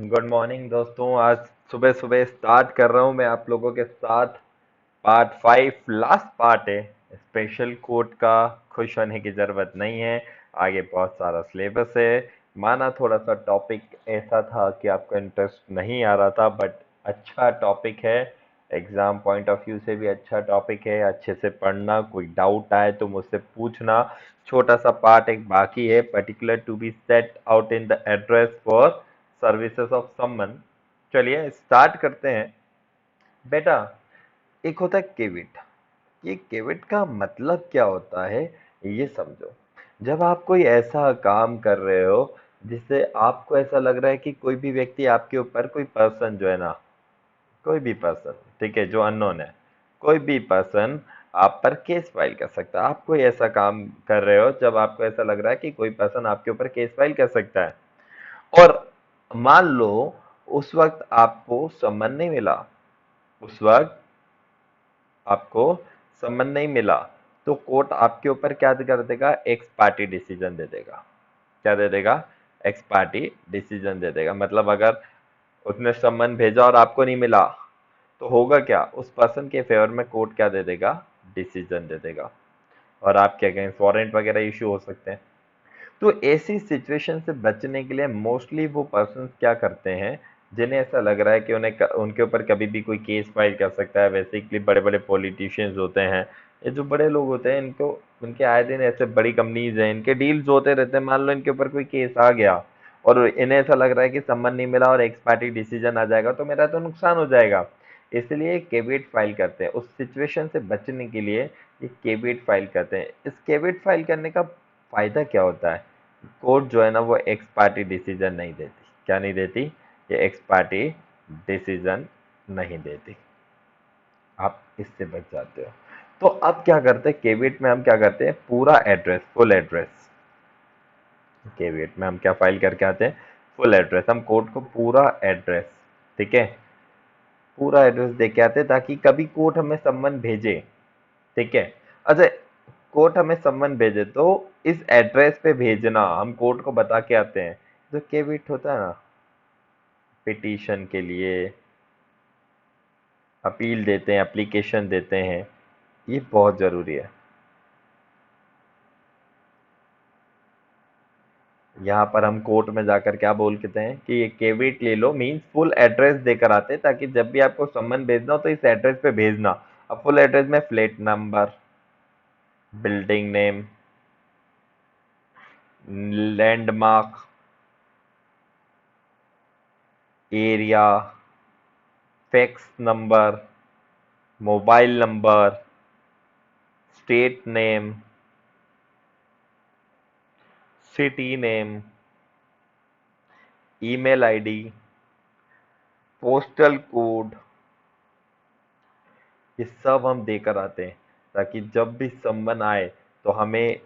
Good morning दोस्तों। आज सुबह सुबह स्टार्ट कर रहा हूँ मैं आप लोगों के साथ। पार्ट 5 लास्ट पार्ट है। स्पेशल कोड का खुश होने की जरूरत नहीं है। आगे बहुत सारा सिलेबस है। माना थोड़ा सा टॉपिक ऐसा था कि आपको इंटरेस्ट नहीं आ रहा था, बट अच्छा टॉपिक है। एग्जाम पॉइंट ऑफ व्यू से भी अच्छा टॉपिक है। अच्छे से पढ़ना, कोई डाउट आए तो मुझसे पूछना। छोटा सा पार्ट एक बाकी है, particular to be set out in the address for services of someone. चलिए स्टार्ट करते हैं। बेटा, एक होता है केविट। ये केविट का मतलब क्या होता है, ये समझो। जब आप कोई ऐसा काम कर रहे हो जिससे आपको ऐसा लग रहा है कि कोई भी व्यक्ति आपके ऊपर, कोई पर्सन जो है ना, कोई भी पर्सन, ठीक है, जो अननोन है, कोई भी पर्सन आप पर केस फाइल कर सकता है। आप कोई ऐसा काम कर रहे हो जब आपको ऐसा लग रहा है कि कोई पर्सन आपके ऊपर केस फाइल कर सकता है, और मान लो उस वक्त आपको सम्मन नहीं मिला, उस वक्त आपको सम्मन नहीं मिला, तो कोर्ट आपके ऊपर क्या कर देगा, एक्स पार्टी डिसीजन दे देगा। क्या दे देगा? एक्स पार्टी डिसीजन दे देगा। मतलब अगर उसने सम्मन भेजा और आपको नहीं मिला, तो होगा क्या, उस पर्सन के फेवर में कोर्ट क्या दे देगा, डिसीजन दे देगा, और आपके अगेंस्ट वारंट वगैरह इशू हो सकते हैं। तो ऐसी सिचुएशन से बचने के लिए मोस्टली वो पर्सन क्या करते हैं, जिन्हें ऐसा लग रहा है कि उनके ऊपर कभी भी कोई केस फाइल कर सकता है। बेसिकली बड़े बड़े पॉलिटिशियंस होते हैं, ये जो बड़े लोग होते हैं, इनको, इनके आए दिन ऐसे बड़ी कंपनीज हैं, इनके डील्स होते रहते हैं। मान लो इनके ऊपर कोई केस आ गया और इन्हें ऐसा लग रहा है कि सम्मन नहीं मिला और एक्स पार्टी डिसीजन आ जाएगा, तो मेरा तो नुकसान हो जाएगा। इसलिए केविट फाइल करते हैं। उस सिचुएशन से बचने के लिए ये केविट फाइल करते हैं। इस केविट फाइल करने का फायदा क्या होता है, कोर्ट जो है ना वो एक्स पार्टी डिसीजन नहीं देती। क्या नहीं देती? ये एक्स पार्टी डिसीजन नहीं देती। आप इससे बच जाते हो। तो अब क्या करते हैं, केविट में हम क्या करते हैं, पूरा एड्रेस, फुल एड्रेस। केविट में हम क्या फाइल करके आते हैं, फुल एड्रेस। हम कोर्ट को पूरा एड्रेस, ठीक है, पूरा एड्रेस दे के आते हैं, ताकि कभी कोर्ट हमें सम्मन भेजे, ठीक है। अच्छा, कोर्ट हमें सम्मन भेजे तो इस एड्रेस पे भेजना, हम कोर्ट को बता के आते हैं। जो केविट होता है ना, पिटीशन के लिए अपील देते हैं, एप्लीकेशन देते हैं, ये बहुत ज़रूरी है। यहाँ पर हम कोर्ट में जाकर क्या बोलते हैं कि ये केविट ले लो, मीन्स फुल एड्रेस देकर आते हैं, ताकि जब भी आपको सम्मन भेजना हो तो इस एड्रेस पे भेजना। अब फुल एड्रेस में flat number, building name, landmark, area, fax number, mobile number, state name, city name, email ID, postal code, ये सब हम देकर आते हैं, ताकि जब भी सम्मन आए तो हमें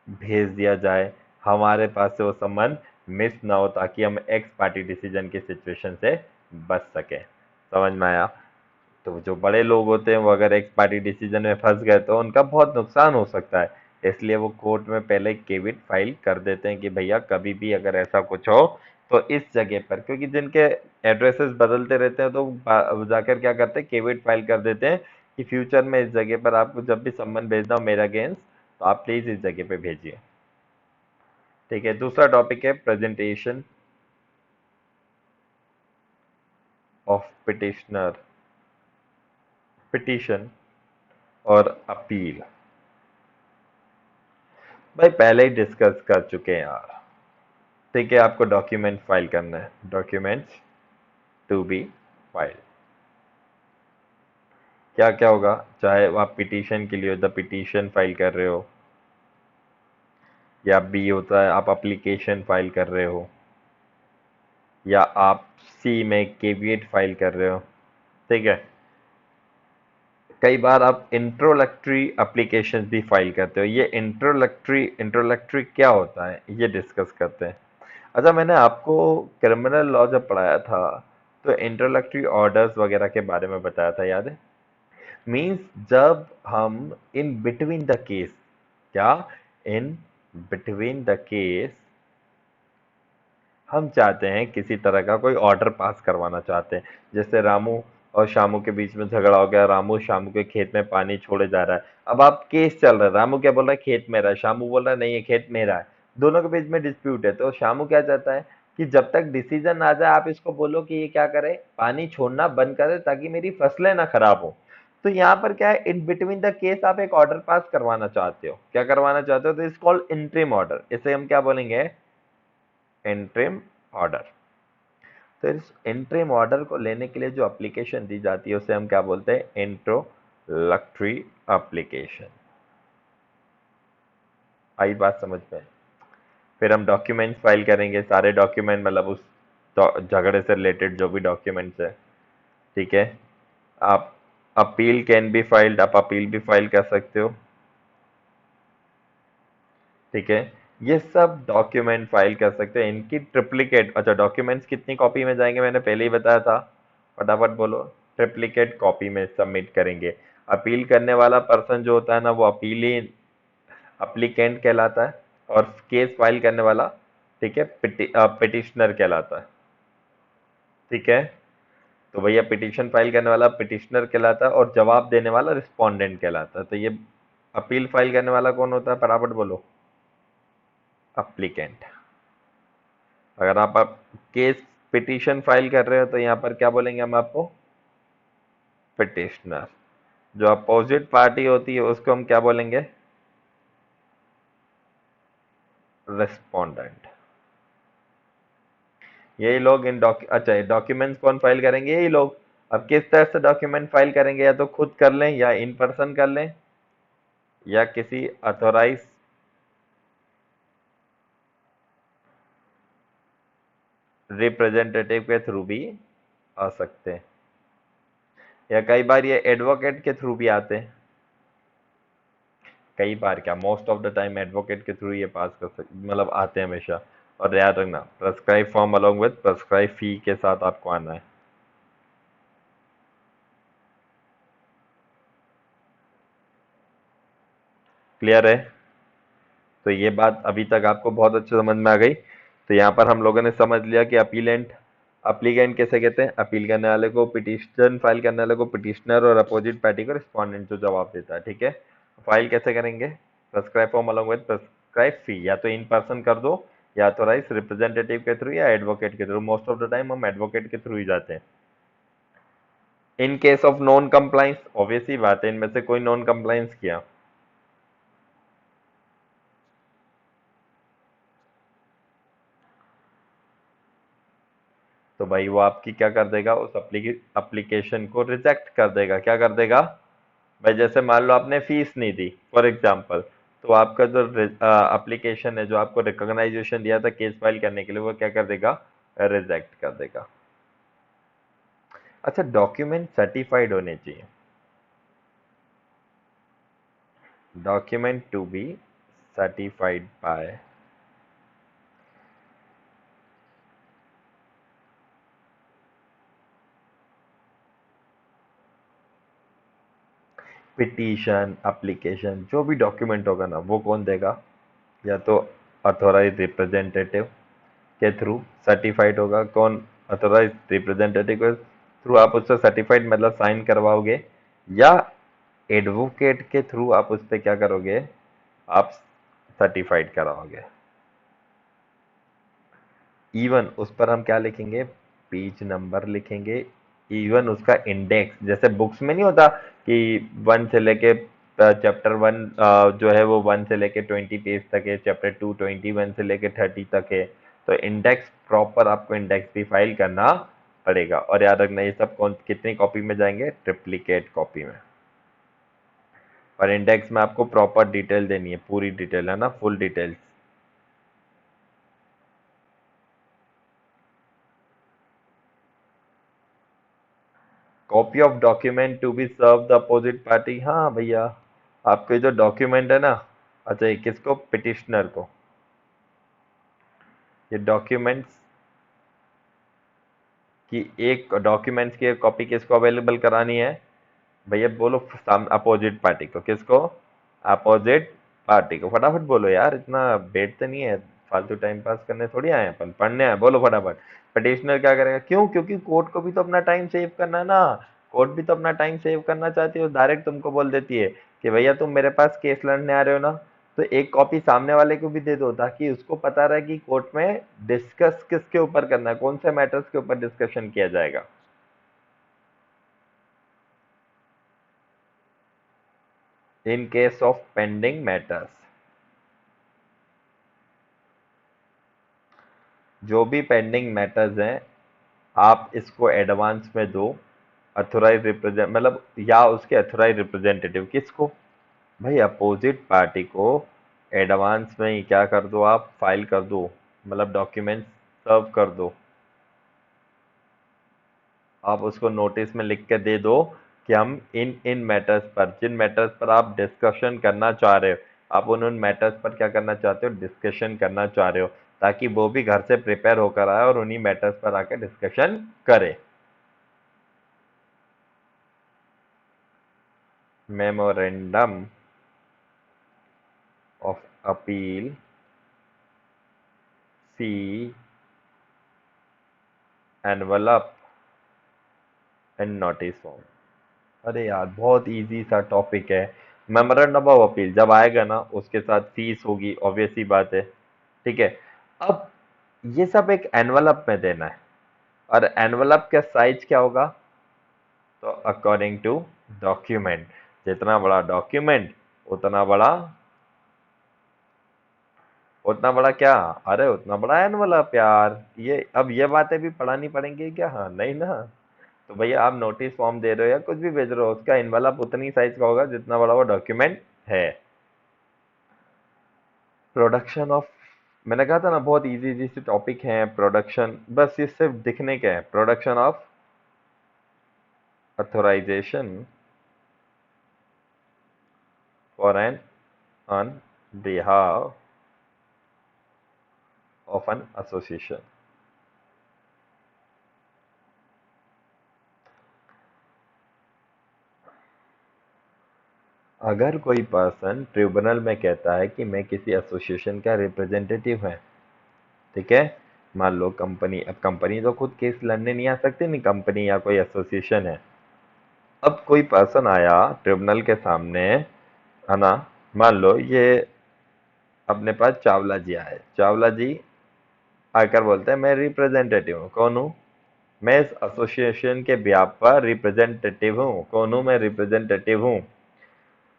भेज दिया जाए, हमारे पास से वो सम्मन मिस ना हो, ताकि हम एक्स पार्टी डिसीजन की सिचुएशन से बच सकें। समझ में आया? तो जो बड़े लोग होते हैं वो अगर एक्स पार्टी डिसीजन में फंस गए तो उनका बहुत नुकसान हो सकता है। इसलिए वो कोर्ट में पहले केविट फाइल कर देते हैं कि भैया कभी भी अगर ऐसा कुछ हो तो इस जगह पर, क्योंकि जिनके एड्रेसेस बदलते रहते हैं तो जाकर क्या करते हैं, केविट फाइल कर देते हैं कि फ्यूचर में इस जगह पर आपको जब भी सम्मन भेजना हो मेरे अगेंस्ट, तो आप प्लीज इस जगह पे भेजिए। ठीक है, दूसरा टॉपिक है प्रेजेंटेशन ऑफ पिटिशनर, पिटिशन और अपील। भाई पहले ही डिस्कस कर चुके हैं यार। ठीक है, आपको डॉक्यूमेंट फाइल करना है, डॉक्यूमेंट्स टू बी फाइल। क्या क्या होगा, चाहे आप पिटीशन के लिए द पिटीशन फाइल कर रहे हो, या बी होता है आप एप्लीकेशन फाइल कर रहे हो, या आप सी में केविएट फाइल कर रहे हो, ठीक है। कई बार आप इंट्रोडक्टरी एप्लीकेशन भी फाइल करते हो। ये इंट्रोडक्टरी क्या होता है ये डिस्कस करते हैं। अच्छा, मैंने आपको क्रिमिनल लॉ जब पढ़ाया था तो इंट्रोडक्टरी ऑर्डर्स वगैरह के बारे में बताया था, याद है? मीन्स जब हम इन बिटवीन द केस, क्या, इन बिटवीन द केस हम चाहते हैं किसी तरह का कोई ऑर्डर पास करवाना चाहते हैं, जैसे रामू और शामू के बीच में झगड़ा हो गया, रामू शामू के खेत में पानी छोड़े जा रहा है। अब आप केस चल रहा है, रामू क्या बोल रहा है खेत मेरा है, शामू बोल रहा है नहीं ये खेत मेरा है। दोनों के बीच में डिस्प्यूट है, तो शामू क्या चाहता है कि जब तक डिसीजन आ जाए आप इसको बोलो कि ये क्या करे, पानी छोड़ना बंद करे ताकि मेरी फसलें ना खराब हो। तो यहाँ पर क्या है, इन बिटवीन द केस आप एक ऑर्डर पास करवाना चाहते हो, क्या करवाना चाहते हो, तो इस कॉल्ड इंटरिम ऑर्डर। इसे हम क्या बोलेंगे, इंटरिम ऑर्डर। तो इस इंटरिम ऑर्डर को लेने के लिए जो एप्लीकेशन दी जाती है उसे हम क्या बोलते हैं, इंट्रोडक्टरी एप्लीकेशन। आई बात समझ में। फिर हम डॉक्यूमेंट्स फाइल करेंगे, सारे डॉक्यूमेंट मतलब उस झगड़े से रिलेटेड जो भी डॉक्यूमेंट्स है, ठीक है। आप अपील कैन बी फाइल्ड, आप अपील भी फाइल कर सकते हो, ठीक है। ये सब डॉक्यूमेंट फाइल कर सकते हैं, इनकी ट्रिप्लिकेट, अच्छा डॉक्यूमेंट्स कितनी कॉपी में जाएंगे मैंने पहले ही बताया था, फटाफट बोलो। ट्रिप्लिकेट कॉपी में सबमिट करेंगे। अपील करने वाला पर्सन जो होता है ना, वो अपीली अप्लीकेंट कहलाता है, और केस फाइल करने वाला, ठीक है, पिटिशनर कहलाता है, ठीक है। तो भैया पिटीशन फाइल करने वाला पिटिशनर कहलाता है, और जवाब देने वाला रिस्पोंडेंट कहलाता है। तो ये अपील फाइल करने वाला कौन होता है, फटाफट बोलो, अप्लीकेंट। अगर आप केस पिटीशन फाइल कर रहे हो तो यहाँ पर क्या बोलेंगे हम आपको, पिटिशनर। जो अपोजिट पार्टी होती है उसको हम क्या बोलेंगे, रिस्पोंडेंट। यही लोग इन अच्छा डॉक्यूमेंट्स कौन फाइल करेंगे, यही लोग। अब किस तरह से डॉक्यूमेंट फाइल करेंगे, या तो खुद कर लें या इन पर्सन कर लें, या किसी अथोराइज रिप्रेजेंटेटिव के थ्रू भी आ सकते हैं, या कई बार ये एडवोकेट के थ्रू भी आते हैं। कई बार क्या, most of the time advocate के थ्रू ये पास कर सकते, मतलब आते हैं हमेशा। और याद रखना, prescribe form along with prescribe fee के साथ आपको आना है। क्लियर है। तो ये बात अभी तक आपको बहुत अच्छे समझ में आ गई। तो यहाँ पर हम लोगों ने समझ लिया कि अपीलेंट, अप्लीकेंट कैसे कहते हैं, अपील करने वाले को, पिटीशन फाइल करने वाले को पिटिशनर, और अपोजिट पार्टी को रिस्पोंडेंट जो जवाब देता है, ठीक है। फाइल कैसे करेंगे, prescribe form along with prescribe fee, या तो इन पर्सन कर दो, या ऑथोराइज रिप्रेजेंटेटिव के थ्रू, या एडवोकेट के through. Most of the time हम एडवोकेट के थ्रू ही जाते हैं। In case of non compliance, obvious ही बात है, इनमें से कोई नॉन कंप्लाइंस किया तो भाई वो आपकी क्या कर देगा, उस एप्लीकेशन को रिजेक्ट कर देगा। क्या कर देगा भाई, जैसे मान लो आपने फीस नहीं दी फॉर एग्जांपल, तो आपका जो एप्लीकेशन है, जो आपको रिकॉग्नाइजेशन दिया था केस फाइल करने के लिए, वो क्या कर देगा, रिजेक्ट कर देगा। अच्छा, डॉक्यूमेंट सर्टिफाइड होने चाहिए, document to be certified by, petition application, जो भी डॉक्यूमेंट होगा ना, वो कौन देगा, या तो अथोराइज रिप्रेजेंटेटिव के थ्रू सर्टिफाइड होगा। कौन, अथोराइज रिप्रेजेंटेटिव के थ्रू आप उससे सर्टिफाइड मतलब साइन करवाओगे, या एडवोकेट के थ्रू आप उस पर क्या करोगे, आप सर्टिफाइड कराओगे। इवन उस पर हम क्या लिखेंगे, पेज नंबर लिखेंगे, इवन उसका इंडेक्स, जैसे बुक्स में नहीं होता कि 1 से लेके चैप्टर 1 जो है वो 1 से लेके 20 पेज तक है, चैप्टर 2 21 से लेके 30 तक है। तो इंडेक्स प्रॉपर आपको इंडेक्स भी फाइल करना पड़ेगा। और याद रखना ये सब कौन कितनी कॉपी में जाएंगे, ट्रिप्लीकेट कॉपी में। और इंडेक्स में आपको प्रॉपर डिटेल देनी है, पूरी डिटेल है ना, full details. Copy of document to be serve the opposite party, हाँ भैया, आपके जो डॉक्यूमेंट है ना, अच्छा ये किसको, पिटिशनर को, ये डॉक्यूमेंट्स की एक डॉक्यूमेंट्स की एक कॉपी किसको अवेलेबल करानी है भैया, बोलो अपोजिट पार्टी को, किसको, अपोजिट पार्टी को। फटाफट बोलो यार, इतना बैठते नहीं है, फालतू टाइम पास करने थोड़ी आए हैं अपन, पढ़ने आए। बोलो फटाफट। पिटिशनर क्या करेगा? क्यों? क्योंकि कोर्ट को भी तो अपना टाइम सेव करना है ना। कोर्ट भी तो अपना टाइम सेव करना चाहती है, डायरेक्ट तुमको बोल देती है कि भैया तुम मेरे पास केस लड़ने आ रहे हो ना, तो एक कॉपी सामने वाले को भी दे दो, ताकि उसको पता रहे कि कोर्ट में डिस्कस किसके ऊपर करना है, कौन से मैटर्स के ऊपर डिस्कशन किया जाएगा। इन केस ऑफ पेंडिंग मैटर्स, जो भी पेंडिंग मैटर्स हैं, आप इसको एडवांस में दो। अथोराइज रिप्रेजेंट मतलब, या उसके अथोराइज रिप्रेजेंटेटिव किसको? भाई अपोजिट पार्टी को एडवांस में ही क्या कर दो, आप फाइल कर दो, मतलब डॉक्यूमेंट सर्व कर दो। आप उसको नोटिस में लिख के दे दो कि हम इन इन मैटर्स पर, जिन मैटर्स पर आप डिस्कशन करना चाह रहे हो, आप उन मैटर्स पर क्या करना चाहते हो, डिस्कशन करना चाह रहे हो, ताकि वो भी घर से प्रिपेयर होकर आए और उन्हीं मैटर्स पर आकर डिस्कशन करे। Memorandum of appeal, C envelope and notice form. अरे यार बहुत इजी सा टॉपिक है। मेमोरेंडम ऑफ अपील जब आएगा ना, उसके साथ फीस होगी, ऑब्वियस सी बात है। ठीक है। अब ये सब एक एनवलप में देना है, और एनवलप का साइज क्या होगा? तो अकॉर्डिंग टू डॉक्यूमेंट, जितना बड़ा डॉक्यूमेंट उतना बड़ा, उतना बड़ा क्या? अरे उतना बड़ा एनवलप यार। ये अब ये बातें भी पढ़ानी पड़ेंगी क्या? हाँ नहीं ना। तो भैया आप नोटिस फॉर्म दे रहे हो या कुछ भी भेज रहे हो, उसका एनवलप उतनी साइज का होगा जितना बड़ा वो डॉक्यूमेंट है। प्रोडक्शन ऑफ, मैंने कहा था ना बहुत इजी इजी से टॉपिक हैं। प्रोडक्शन बस ये सिर्फ दिखने के हैं। Production of authorisation for an on behalf of an association. अगर कोई पर्सन ट्रिब्यूनल में कहता है कि मैं किसी एसोसिएशन का रिप्रेजेंटेटिव है, ठीक है, मान लो कंपनी, अब कंपनी तो खुद केस लड़ने नहीं आ सकती, नहीं कंपनी या कोई एसोसिएशन है। अब कोई पर्सन आया ट्रिब्यूनल के सामने, है ना, मान लो ये अपने पास चावला जी आए। चावला जी आकर बोलते हैं मैं रिप्रेजेंटेटिव हूँ। कौन हूँ? मैं इस एसोसिएशन के बिहाफ पर रिप्रेजेंटेटिव हूँ। कौन हूँ मैं? रिप्रेजेंटेटिव हूँ।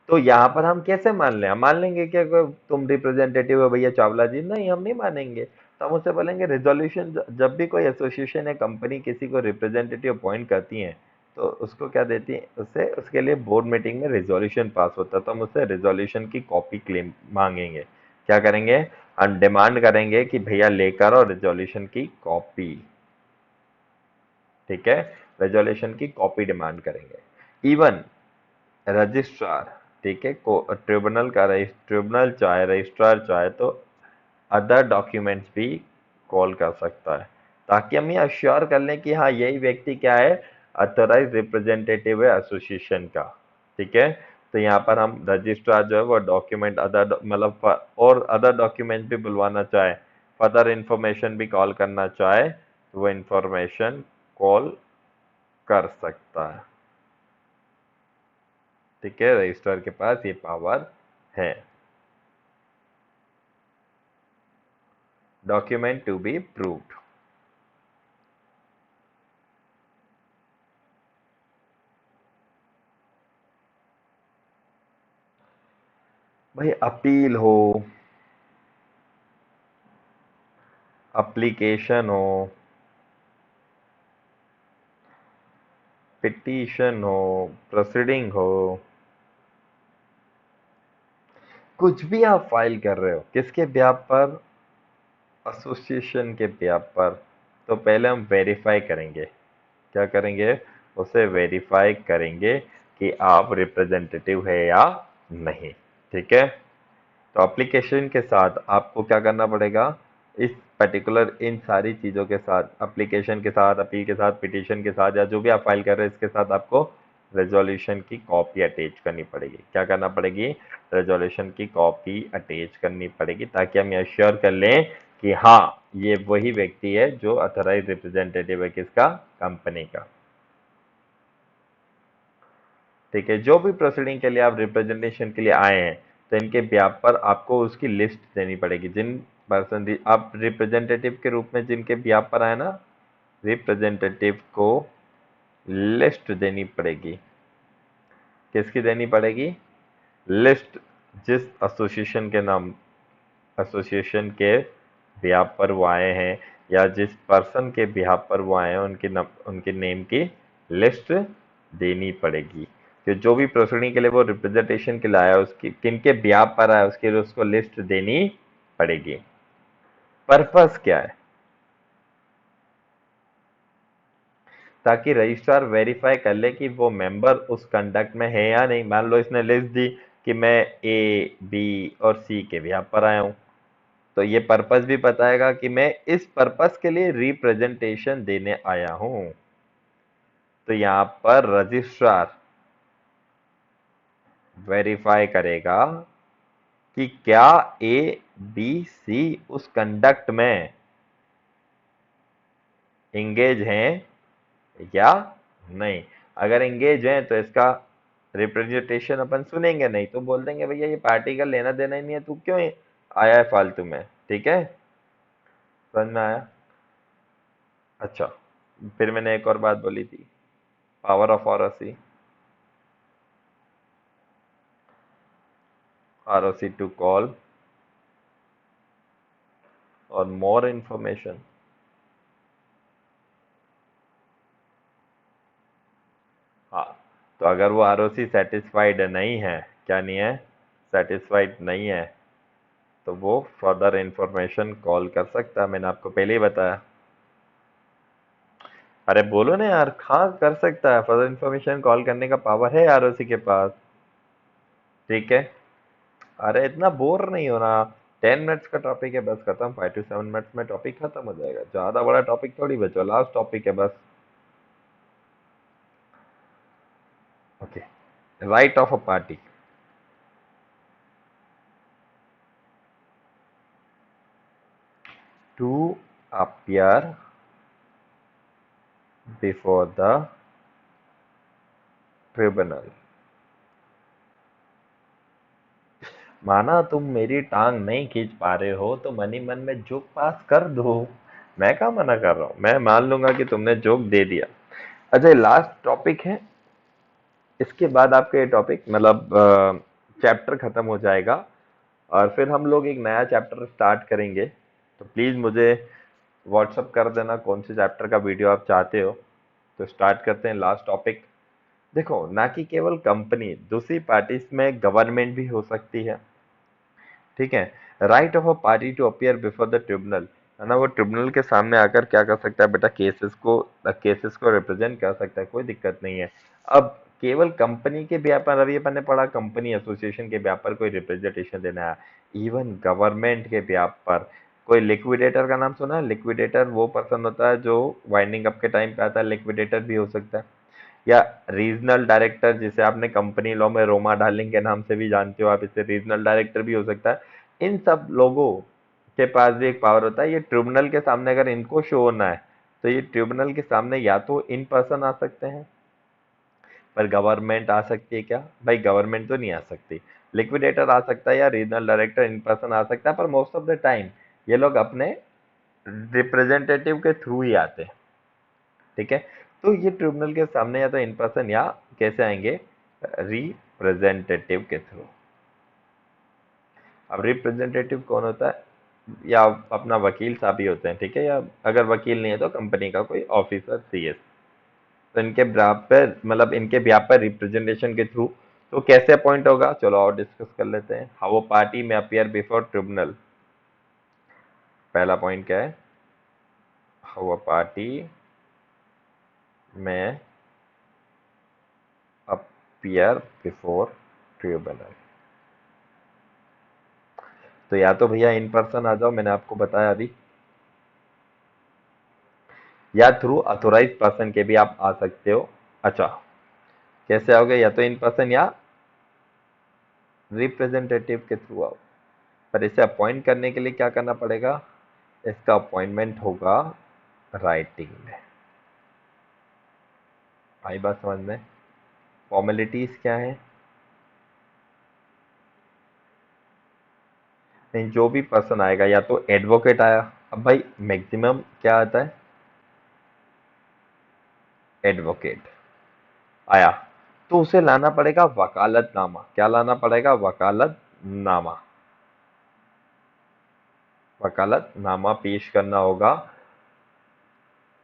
तो यहाँ पर हम कैसे मान लें? हम मान लेंगे कि अगर तुम रिप्रेजेंटेटिव हो भैया चावला जी? नहीं, हम नहीं मानेंगे। तो हम उससे बोलेंगे रिजोल्यूशन, जब भी कोई एसोसिएशन या कंपनी किसी को रिप्रेजेंटेटिव अपॉइंट करती है, तो उसको क्या देती है, उससे उसके लिए बोर्ड मीटिंग में रिजोल्यूशन पास होता है, तो हम उससे रिजोल्यूशन की कॉपी क्लेम मांगेंगे। क्या करेंगे? हम डिमांड करेंगे कि भैया लेकर आओ रिजोल्यूशन की कॉपी। ठीक है, रेजोल्यूशन की कॉपी डिमांड करेंगे। इवन रजिस्ट्रार, ठीक है, को ट्रिब्यूनल का ट्रिब्यूनल चाहे, रजिस्ट्रार चाहे तो अदर डॉक्यूमेंट्स भी कॉल कर सकता है, ताकि हम ये अश्योर कर लें कि हाँ यही व्यक्ति क्या है, अथोराइज रिप्रेजेंटेटिव है एसोसिएशन का। ठीक है। तो यहाँ पर हम रजिस्ट्रार जो है वो डॉक्यूमेंट अदर मतलब और अदर डॉक्यूमेंट भी बुलवाना चाहे, फर्दर इंफॉर्मेशन भी कॉल करना चाहे, तो वो इंफॉर्मेशन कॉल कर सकता है। ठीक है, रजिस्ट्रार के पास ये पावर है। Document to be proved. भाई अपील हो, एप्लीकेशन हो, पिटीशन हो, प्रोसीडिंग हो, कुछ भी आप फाइल कर रहे हो, किसके ब्याह पर? एसोसिएशन के ब्याह पर। तो पहले हम वेरीफाई करेंगे। क्या करेंगे? उसे वेरीफाई करेंगे कि आप रिप्रेजेंटेटिव है या नहीं। ठीक है। तो एप्लीकेशन के साथ आपको क्या करना पड़ेगा? इस पर्टिकुलर इन सारी चीज़ों के साथ, एप्लीकेशन के साथ, अपील के साथ, पिटीशन के साथ, या जो भी आप फाइल कर रहे हैं इसके साथ आपको रेजोल्यूशन की कॉपी अटैच करनी पड़ेगी। क्या करना पड़ेगी? रेजोल्यूशन की कॉपी अटैच करनी पड़ेगी ताकि हम श्योर कर लें कि हाँ ये वही व्यक्ति है जो अथोराइज रिप्रेजेंटेटिव है किसका? कंपनी का। ठीक है, जो भी प्रोसीडिंग के लिए आप रिप्रेजेंटेशन के लिए आए हैं तो इनके ब्याह पर आपको उसकी लिस्ट देनी पड़ेगी। जिन पर्सन आप रिप्रेजेंटेटिव के रूप में जिनके ब्याह पर आए ना, रिप्रेजेंटेटिव को लिस्ट देनी पड़ेगी। किसकी देनी पड़ेगी? लिस्ट। जिस एसोसिएशन के नाम, एसोसिएशन के ब्याह पर वो आए हैं या जिस पर्सन के ब्याह पर वो आए हैं उनके नेम की लिस्ट देनी पड़ेगी। कि जो भी प्रोसीडिंग के लिए वो रिप्रेजेंटेशन के लिए आया उसकी किनके ब्याह पर आया उसके लिए उसको लिस्ट देनी पड़ेगी। पर्पस क्या है? ताकि रजिस्ट्रार वेरीफाई कर ले कि वो मेंबर उस कंडक्ट में है या नहीं। मान लो इसने लिस्ट दी कि मैं ए, बी और सी के ब्याह पर आया हूं, तो ये पर्पस भी बताएगा कि मैं इस पर्पस के लिए रिप्रेजेंटेशन देने आया हूं। तो यहां पर रजिस्ट्रार वेरीफाई करेगा कि क्या ए, बी, सी उस कंडक्ट में एंगेज हैं या नहीं। अगर एंगेज हैं तो इसका रिप्रेजेंटेशन अपन सुनेंगे, नहीं तो बोल देंगे भैया ये पार्टी का लेना देना ही नहीं है, तू क्यों आया है फालतू में। ठीक है, समझ में आया? अच्छा, फिर मैंने एक और बात बोली थी, power of ROC. ROC to call और मोर इंफॉर्मेशन। हाँ, तो अगर वो आरओसी सेटिस्फाइड नहीं है, क्या नहीं है? सेटिस्फाइड नहीं है, तो वो फर्दर इंफॉर्मेशन कॉल कर सकता है। मैंने आपको पहले ही बताया। अरे बोलो ना यार, हाँ कर सकता है, फर्दर इंफॉर्मेशन कॉल करने का पावर है आरओसी के पास। ठीक है, अरे इतना बोर नहीं होना। 10 मिनट्स का टॉपिक है, बस खत्म। 5 to 7 मिनट्स में टॉपिक खत्म हो जाएगा। ज्यादा बड़ा टॉपिक थोड़ी बचा, लास्ट टॉपिक है बस। Okay, right of a party. To appear before the tribunal। माना तुम मेरी टांग नहीं खींच पा रहे हो तो मनी मन में जोक पास कर दो। मैं क्या मना कर रहा हूं, मैं मान लूंगा कि तुमने जोक दे दिया। अच्छा, लास्ट टॉपिक है, इसके बाद आपका ये टॉपिक मतलब चैप्टर खत्म हो जाएगा और फिर हम लोग एक नया चैप्टर स्टार्ट करेंगे। तो प्लीज मुझे व्हाट्सअप कर देना कौन से चैप्टर का वीडियो आप चाहते हो। तो स्टार्ट करते हैं लास्ट टॉपिक। देखो, ना कि केवल कंपनी, दूसरी पार्टी में गवर्नमेंट भी हो सकती है। ठीक है, right of a party to appear before the tribunal, है ना, वो ट्रिब्यूनल के सामने आकर क्या कर सकता है बेटा? केसेस को रिप्रेजेंट कर सकता है, कोई दिक्कत नहीं है। अब केवल कंपनी के व्यापार, अभी अपन ने पढ़ा कंपनी एसोसिएशन के व्यापार कोई रिप्रेजेंटेशन देना है। इवन गवर्नमेंट के व्यापार, कोई लिक्विडेटर का नाम सुना है? लिक्विडेटर वो पर्सन होता है जो वाइंडिंग अप के टाइम पे आता है, लिक्विडेटर भी हो सकता है। या रीजनल डायरेक्टर, जिसे आपने कंपनी लॉ में रोमा डार्लिंग के नाम से भी जानते हो आप, इसे रीजनल डायरेक्टर भी हो सकता है। इन सब लोगों के पास भी एक पावर होता है। ये ट्रिब्यूनल के सामने अगर इनको शो होना है तो ये ट्रिब्यूनल के सामने या तो इन पर्सन आ सकते हैं, पर गवर्नमेंट आ सकती है क्या? भाई गवर्नमेंट तो नहीं आ सकती। लिक्विडेटर आ सकता है या रीजनल डायरेक्टर इन पर्सन आ सकता है, पर मोस्ट ऑफ द टाइम ये लोग अपने रिप्रेजेंटेटिव के थ्रू ही आते हैं। ठीक है, तो ये ट्रिब्यूनल के सामने या तो इन पर्सन या कैसे आएंगे? रिप्रेजेंटेटिव के थ्रू। अब रिप्रेजेंटेटिव कौन होता है? या अपना वकील साहब ही होते हैं। ठीक है, या अगर वकील नहीं है तो कंपनी का कोई ऑफिसर, सीएस। तो इनके ब्याह पर, मतलब इनके ब्याह पर रिप्रेजेंटेशन के थ्रू। तो कैसे अपॉइंट होगा, चलो और डिस्कस कर लेते हैं। हाउ अ पार्टी में अपियर बिफोर ट्रिब्यूनल। पहला पॉइंट क्या है? हाउ अ पार्टी में अपियर बिफोर ट्रिब्यूनल। तो या तो भैया इन पर्सन आ जाओ, मैंने आपको बताया अभी, या थ्रू अथोराइज पर्सन के भी आप आ सकते हो। अच्छा, कैसे आओगे, या तो इन पर्सन या रिप्रेजेंटेटिव के थ्रू आओ। पर इसे अपॉइंट करने के लिए क्या करना पड़ेगा, इसका अपॉइंटमेंट होगा राइटिंग में। आई बात समझ में। फॉर्मेलिटीज क्या है, नहीं जो भी पर्सन आएगा, या तो एडवोकेट आया, अब भाई मैक्सिमम क्या आता है, एडवोकेट आया, तो उसे लाना पड़ेगा वकालतनामा। क्या लाना पड़ेगा, वकालतनामा। वकालतनामा पेश करना होगा,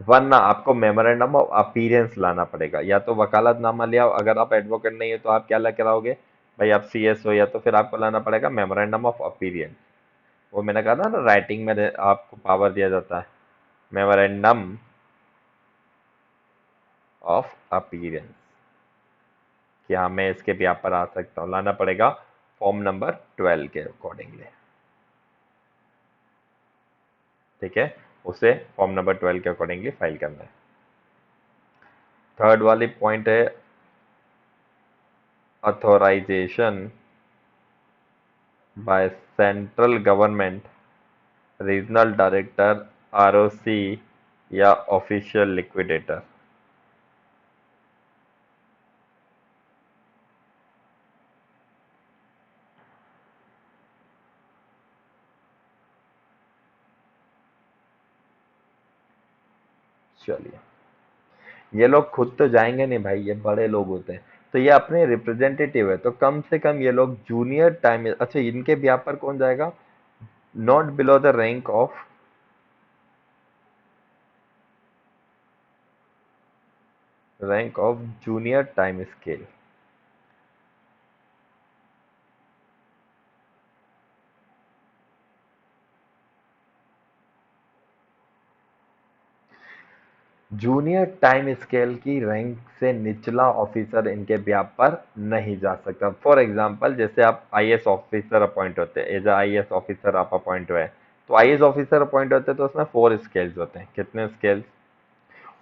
वरना आपको मेमोरेंडम ऑफ अपीयरेंस लाना पड़ेगा। या तो वकालतनामा ले आओ, अगर आप एडवोकेट नहीं है तो आप क्या लेकर आओगे, भाई आप सीएस हो, या तो फिर आपको लाना पड़ेगा मेमोरेंडम ऑफ अपीयरेंस। वो मैंने कहा था ना, राइटिंग में आपको पावर दिया जाता है, मेमोरेंडम ऑफ अपीयरेंस, कि हाँ मैं इसके भी पर आ सकता हूँ, लाना पड़ेगा फॉर्म नंबर 12 के अकॉर्डिंगली। ठीक है, उसे फॉर्म नंबर 12 के अकॉर्डिंगली फाइल करना है। थर्ड वाली पॉइंट है authorisation by central government, regional director, ROC या ऑफिशियल लिक्विडेटर। चलिए, ये लोग खुद तो जाएंगे नहीं भाई, ये बड़े लोग होते हैं, तो ये अपने रिप्रेजेंटेटिव है, तो कम से कम ये लोग जूनियर टाइम, अच्छा इनके ब्याह पर कौन जाएगा, not below the rank of junior time scale. Junior time scale की रैंक से निचला ऑफिसर इनके ब्याह पर नहीं जा सकता। फॉर एग्जाम्पल, जैसे आप आईएएस ऑफिसर अपॉइंट होते हैं, एज आईएएस ऑफिसर आप अपॉइंट हुए, तो आईएएस ऑफिसर अपॉइंट होते हैं तो उसमें 4 स्केल्स होते हैं। कितने स्केल्स,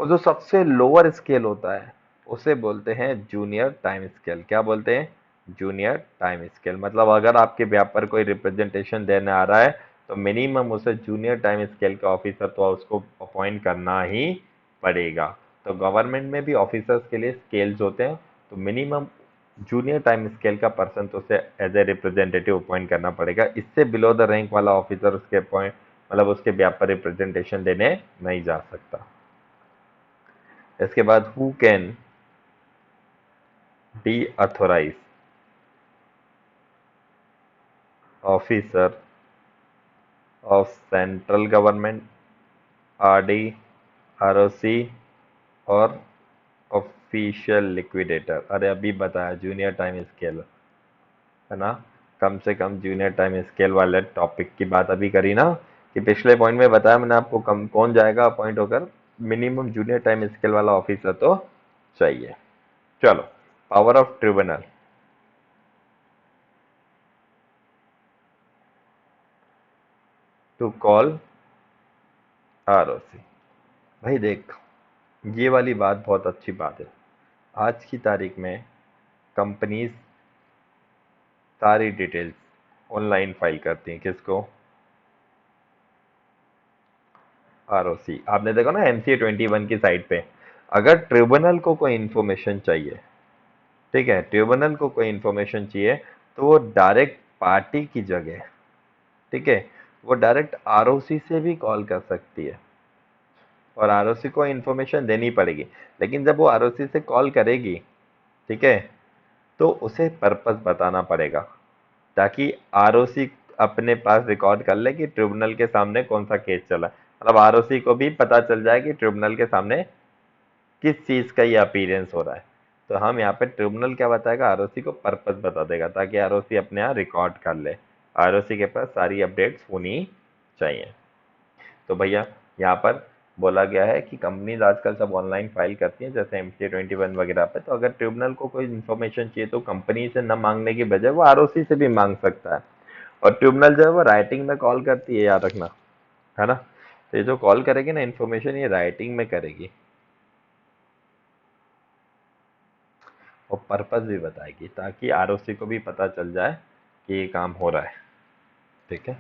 और जो सबसे लोअर स्केल होता है उसे बोलते हैं जूनियर टाइम स्केल। क्या बोलते हैं, जूनियर टाइम स्केल। मतलब अगर आपके ब्याह पर कोई रिप्रेजेंटेशन देने आ रहा है तो मिनिमम उसे जूनियर टाइम स्केल का ऑफिसर तो उसको अपॉइंट करना ही पड़ेगा। तो गवर्नमेंट में भी ऑफिसर्स के लिए स्केल्स होते हैं, तो मिनिमम जूनियर टाइम स्केल का पर्सन तो उसे एज ए रिप्रेजेंटेटिव अपॉइंट करना पड़ेगा। इससे बिलो द रैंक वाला ऑफिसर उसके अपॉइंट, मतलब उसके ब्याह पर रिप्रेजेंटेशन देने नहीं जा सकता। इसके बाद who can the authorise officer of central government, RD, ROC और ऑफिशियल लिक्विडेटर। अरे अभी बताया जूनियर टाइम स्केल, है ना, कम से कम जूनियर टाइम स्केल वाले टॉपिक की बात अभी करी ना, कि पिछले पॉइंट में बताया मैंने आपको कम कौन जाएगा अपॉइंट होकर, मिनिमम जूनियर टाइम स्केल वाला ऑफिसर तो चाहिए। चलो, power of tribunal to call ROC. भाई देख, ये वाली बात बहुत अच्छी बात है। आज की तारीख में कंपनीज सारी डिटेल्स ऑनलाइन फाइल करती हैं, किसको, आरओसी। आपने देखा ना MCA 21 की साइट पे, अगर ट्रिब्यूनल को कोई इंफॉर्मेशन चाहिए, ठीक है, ट्रिब्यूनल को कोई इंफॉर्मेशन चाहिए, तो वो डायरेक्ट पार्टी की जगह, ठीक है, वो डायरेक्ट आरओसी से भी कॉल कर सकती है और आरओसी को इंफॉर्मेशन देनी पड़ेगी। लेकिन जब वो आरओसी से कॉल करेगी, ठीक है, तो उसे पर्पस बताना पड़ेगा, ताकि आरओसी अपने पास रिकॉर्ड कर ले कि ट्रिब्यूनल के सामने कौन सा केस चला है। मतलब आरओसी को भी पता चल जाए कि ट्रिब्यूनल के सामने किस चीज का ये अपीयरेंस हो रहा है। तो हम यहाँ पे ट्रिब्यूनल क्या बताएगा, आरओसी को पर्पस बता देगा, ताकि आरओसी अपने यहाँ रिकॉर्ड कर ले। आरओसी के पास सारी अपडेट्स होनी चाहिए। तो भैया यहाँ पर बोला गया है कि कंपनीज आजकल सब ऑनलाइन फाइल करती हैं, जैसे MCA 21 वगैरह पे। तो अगर ट्रिब्यूनल को कोई इन्फॉर्मेशन चाहिए तो कंपनी से न मांगने की बजाय वो आरओसी से भी मांग सकता है। और ट्रिब्यूनल जो है वो राइटिंग में कॉल करती है, याद रखना, है ना। तो ये जो कॉल करेगी ना इन्फॉर्मेशन, ये राइटिंग में करेगी। और पर्पस भी बताएगी, ताकि आरओसी को भी पता चल जाए कि ये काम हो रहा है। ठीक है,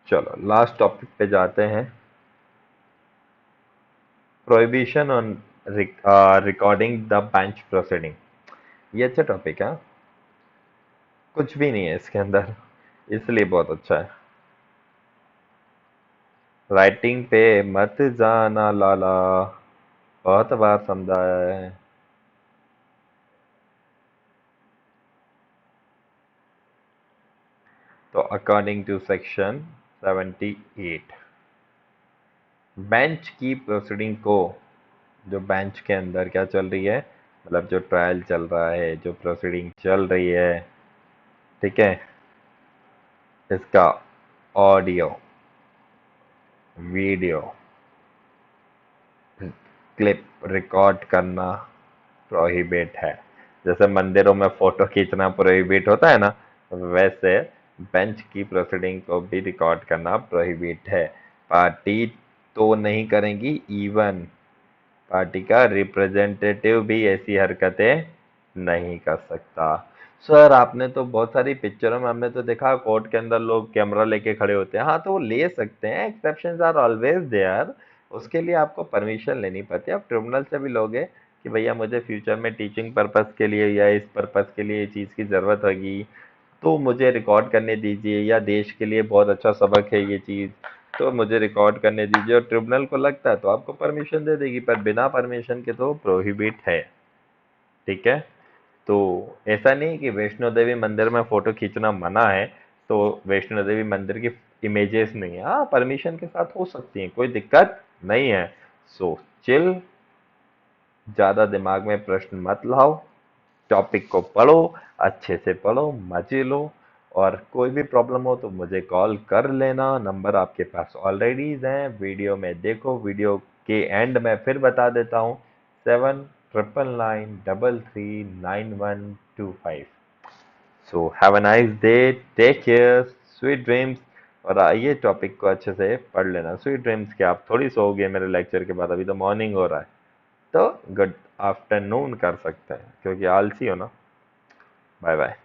चलो लास्ट टॉपिक पे जाते हैं। Prohibition on recording the bench proceeding. ये अच्छा टॉपिक है। कुछ भी नहीं है इसके अंदर, इसलिए बहुत अच्छा है। राइटिंग पे मत जाना लाला, बहुत बार समझाया है। तो अकॉर्डिंग टू सेक्शन 78, बेंच की प्रोसीडिंग को, जो बेंच के अंदर क्या चल रही है, मतलब जो ट्रायल चल रहा है, जो प्रोसीडिंग चल रही है, ठीक है, इसका ऑडियो, वीडियो क्लिप रिकॉर्ड करना प्रोहिबिट है। जैसे मंदिरों में फोटो खींचना प्रोहिबिट होता है ना, वैसे बेंच की प्रोसीडिंग को भी रिकॉर्ड करना प्रोहिबिट है। पार्टी तो नहीं करेंगी, इवन पार्टी का रिप्रेजेंटेटिव भी ऐसी हरकतें नहीं कर सकता। सर आपने तो बहुत सारी पिक्चरों में, हमने तो देखा कोर्ट के अंदर लोग कैमरा लेके खड़े होते हैं। हाँ तो वो ले सकते हैं, एक्सेप्शंस आर ऑलवेज देयर। उसके लिए आपको परमिशन लेनी पड़ती है। आप ट्रिब्यूनल से भी लोगे कि भैया मुझे फ्यूचर में टीचिंग पर्पस के लिए या इस पर्पस के लिए ये चीज़ की ज़रूरत होगी, तो मुझे रिकॉर्ड करने दीजिए, या देश के लिए बहुत अच्छा सबक है ये चीज़, तो मुझे रिकॉर्ड करने दीजिए। और ट्रिब्यूनल को लगता है तो आपको परमिशन दे देगी, पर बिना परमिशन के तो प्रोहिबिट है। ठीक है, तो ऐसा नहीं कि वैष्णो देवी मंदिर में फोटो खींचना मना है, तो वैष्णो देवी मंदिर की इमेजेस नहीं है। हाँ परमिशन के साथ हो सकती हैं, कोई दिक्कत नहीं है। सो चिल, ज्यादा दिमाग में प्रश्न मत लाओ, टॉपिक को पढ़ो, अच्छे से पढ़ो, मजे लो। और कोई भी प्रॉब्लम हो तो मुझे कॉल कर लेना, नंबर आपके पास ऑलरेडी हैं, वीडियो में देखो। वीडियो के एंड में फिर बता देता हूँ, 7999339125। So have a nice day, take care, sweet dreams. और आइए टॉपिक को अच्छे से पढ़ लेना। स्वीट ड्रीम्स के आप थोड़ी सोओगे मेरे लेक्चर के बाद, अभी तो मॉर्निंग हो रहा है। तो गुड आफ्टरनून कर सकते हैं, क्योंकि आलसी हो ना। Bye bye.